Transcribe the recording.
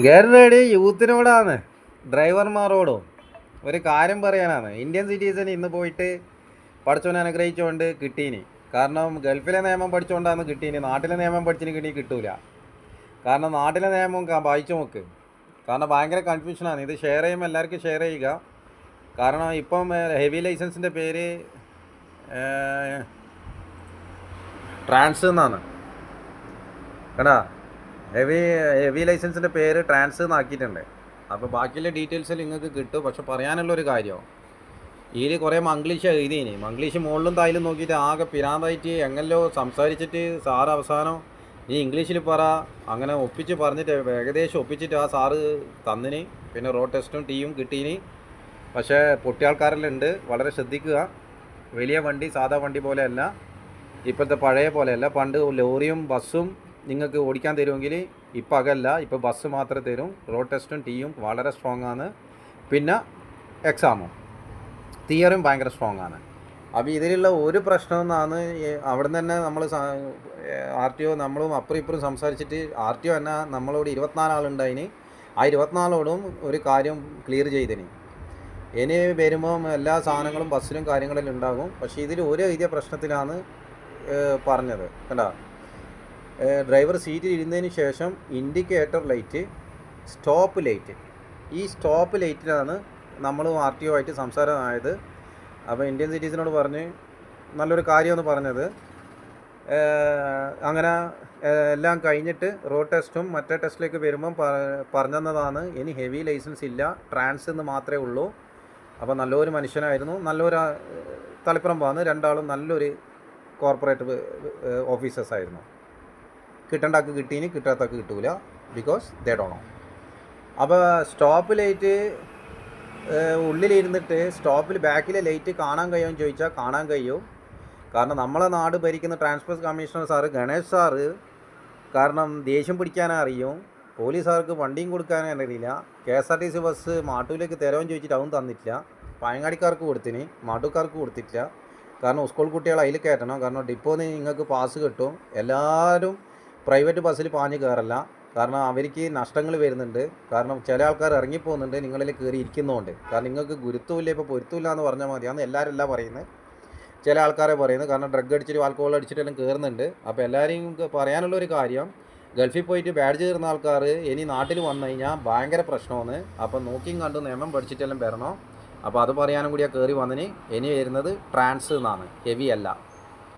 ഗേറേഡ് യൂത്തിനോടാണ്, ഡ്രൈവർമാരോടും ഒരു കാര്യം പറയാനാണ്. ഇന്ത്യൻ സിറ്റിസൺ ഇന്ന് പോയിട്ട് പഠിച്ചവനെ അനുഗ്രഹിച്ചുകൊണ്ട് കിട്ടീനി. കാരണം ഗൾഫിലെ നിയമം പഠിച്ചുകൊണ്ടാണ് കിട്ടീനി. നാട്ടിലെ നിയമം പഠിച്ചിന് കിട്ടൂല. കാരണം നാട്ടിലെ നിയമം വായിച്ചു നോക്ക്. കാരണം ഭയങ്കര കൺഫ്യൂഷനാണ്. ഇത് ഷെയർ ചെയ്യുമ്പോൾ എല്ലാവർക്കും ഷെയർ ചെയ്യുക. കാരണം ഇപ്പം ഹെവി ലൈസൻസിൻ്റെ പേര് ട്രാൻസ് എന്നാണ് കേട്ടാ. ഹെവി ലൈസൻസിൻ്റെ പേര് ട്രാൻസ് എന്നാക്കിയിട്ടുണ്ട്. അപ്പോൾ ബാക്കിയുള്ള ഡീറ്റെയിൽസിൽ നിങ്ങൾക്ക് കിട്ടും. പക്ഷെ പറയാനുള്ളൊരു കാര്യം, ഇതിൽ കുറേ മംഗ്ലീഷ് എഴുതിയിനി. മംഗ്ലീഷ് മുകളിലും തായിലും നോക്കിയിട്ട് ആകെ പിരാന്തായിട്ട് എങ്ങനെല്ലോ സംസാരിച്ചിട്ട് സാറ് അവസാനം നീ ഇംഗ്ലീഷിൽ പറ അങ്ങനെ ഒപ്പിച്ച് പറഞ്ഞിട്ട് ഏകദേശം ഒപ്പിച്ചിട്ട് ആ സാറ് തന്നിന്. പിന്നെ റോഡ് ടെസ്റ്റും ടീയും കിട്ടീനി. പക്ഷേ പൊട്ടിയ ആൾക്കാരെല്ലാം ഉണ്ട്, വളരെ ശ്രദ്ധിക്കുക. വലിയ വണ്ടി സാധാ വണ്ടി പോലെയല്ല, ഇപ്പോഴത്തെ പഴയ പോലെയല്ല. പണ്ട് ലോറിയും ബസ്സും നിങ്ങൾക്ക് ഓടിക്കാൻ തരുമെങ്കിൽ ഇപ്പം അതല്ല, ഇപ്പോൾ ബസ് മാത്രമേ തരും. റോഡ് ടെസ്റ്റും ടീയും വളരെ സ്ട്രോങ് ആണ്. പിന്നെ എക്സാമും തിയറിയും ഭയങ്കര സ്ട്രോങ് ആണ്. അപ്പോൾ ഇതിലുള്ള ഒരു പ്രശ്നമെന്നാണ് അവിടെ നിന്ന് തന്നെ നമ്മൾ RTO നമ്മളും അപ്പുറം ഇപ്പുറം സംസാരിച്ചിട്ട് RTO തന്നെ നമ്മളോട് 24 ആളുണ്ടായിന്. ആ 24ഓടും ഒരു കാര്യം ക്ലിയർ ചെയ്തിന്. ഇനി വരുമ്പം എല്ലാ സാധനങ്ങളും ബസ്സിലും കാര്യങ്ങളിലും ഉണ്ടാകും. പക്ഷേ ഇതിൽ ഒരു എഴുതിയ പ്രശ്നത്തിലാണ് പറഞ്ഞത് കണ്ടോ. ഡ്രൈവർ സീറ്റിൽ ഇരുന്നതിന് ശേഷം ഇൻഡിക്കേറ്റർ ലൈറ്റ്, സ്റ്റോപ്പ് ലൈറ്റ്, ഈ സ്റ്റോപ്പ് ലൈറ്റിലാണ് നമ്മൾ RTO ആയിട്ട് സംസാരമായത്. അപ്പോൾ ഇന്ത്യൻ സിറ്റീസിനോട് പറഞ്ഞ് നല്ലൊരു കാര്യമെന്ന് പറഞ്ഞത്. അങ്ങനെ എല്ലാം കഴിഞ്ഞിട്ട് റോഡ് ടെസ്റ്റും മറ്റേ ടെസ്റ്റിലേക്ക് വരുമ്പം പറഞ്ഞതാണ് ഇനി ഹെവി ലൈസൻസ് ഇല്ല, ട്രാൻസ് എന്ന് മാത്രമേ ഉള്ളൂ. അപ്പോൾ നല്ലൊരു മനുഷ്യനായിരുന്നു, നല്ലൊരു തളിപ്പുറം പോകുന്ന രണ്ടാളും നല്ലൊരു കോർപ്പറേറ്റ് ഓഫീസേഴ്സായിരുന്നു. കിട്ടേണ്ടാക്ക് കിട്ടീന്, കിട്ടാത്തക്ക് കിട്ടൂല. Because they don't know. അപ്പോൾ സ്റ്റോപ്പ് ലൈറ്റ് ഉള്ളിലിരുന്നിട്ട് സ്റ്റോപ്പിൽ ബാക്കിലെ ലൈറ്റ് കാണാൻ കഴിയുമെന്ന് ചോദിച്ചാൽ കാണാൻ കഴിയും. കാരണം നമ്മളെ നാട് ഭരിക്കുന്ന transport commissioner sir Ganesh sir കാരണം ദേഷ്യം പിടിക്കാനറിയും. പോലീസുകാർക്ക് വണ്ടിയും കൊടുക്കാനറിയില്ല. KSRTC ബസ് മാട്ടൂലേക്ക് തരാമെന്ന് ചോദിച്ചിട്ട് അതും തന്നിട്ടില്ല. പഴങ്ങാടിക്കാർക്ക് കൊടുത്തിന്, മാട്ടൂക്കാർക്ക് കൊടുത്തിട്ടില്ല. കാരണം സ്കൂൾ കുട്ടികളെ അതിൽ കയറ്റണം. കാരണം ഡിപ്പോന്ന് നിങ്ങൾക്ക് പാസ് കിട്ടും. എല്ലാവരും പ്രൈവറ്റ് ബസ്സിൽ പാഞ്ഞ് കയറല്ല. കാരണം അവർക്ക് നഷ്ടങ്ങൾ വരുന്നുണ്ട്. കാരണം ചില ആൾക്കാർ ഇറങ്ങിപ്പോകുന്നുണ്ട് നിങ്ങളിൽ കയറി ഇരിക്കുന്നതുകൊണ്ട്. കാരണം നിങ്ങൾക്ക് ഗുരുത്വമില്ല, ഇപ്പോൾ പൊരുത്തമില്ല എന്ന് പറഞ്ഞാൽ മതിയാന്ന് എല്ലാവരും എല്ലാം പറയുന്നത്. ചില ആൾക്കാരെ പറയുന്നത് കാരണം ഡ്രഗ് അടിച്ചിട്ട് ആൽക്കഹോൾ അടിച്ചിട്ടെല്ലാം കയറുന്നുണ്ട്. അപ്പോൾ എല്ലാവരെയും പറയാനുള്ളൊരു കാര്യം, ഗൾഫിൽ പോയിട്ട് ബാഡ്ജ് കയറുന്ന ആൾക്കാർ ഇനി നാട്ടിൽ വന്നു കഴിഞ്ഞാൽ ഭയങ്കര പ്രശ്നമാണ്. അപ്പോൾ നോക്കിയും കണ്ടു നിയമം പഠിച്ചിട്ടെല്ലാം വരണം. അപ്പോൾ അത് പറയാനും കൂടിയാണ് കയറി വന്നതിന്. ഇനി വരുന്നത് ട്രാൻസ് എന്നാണ്, ഹെവി അല്ല.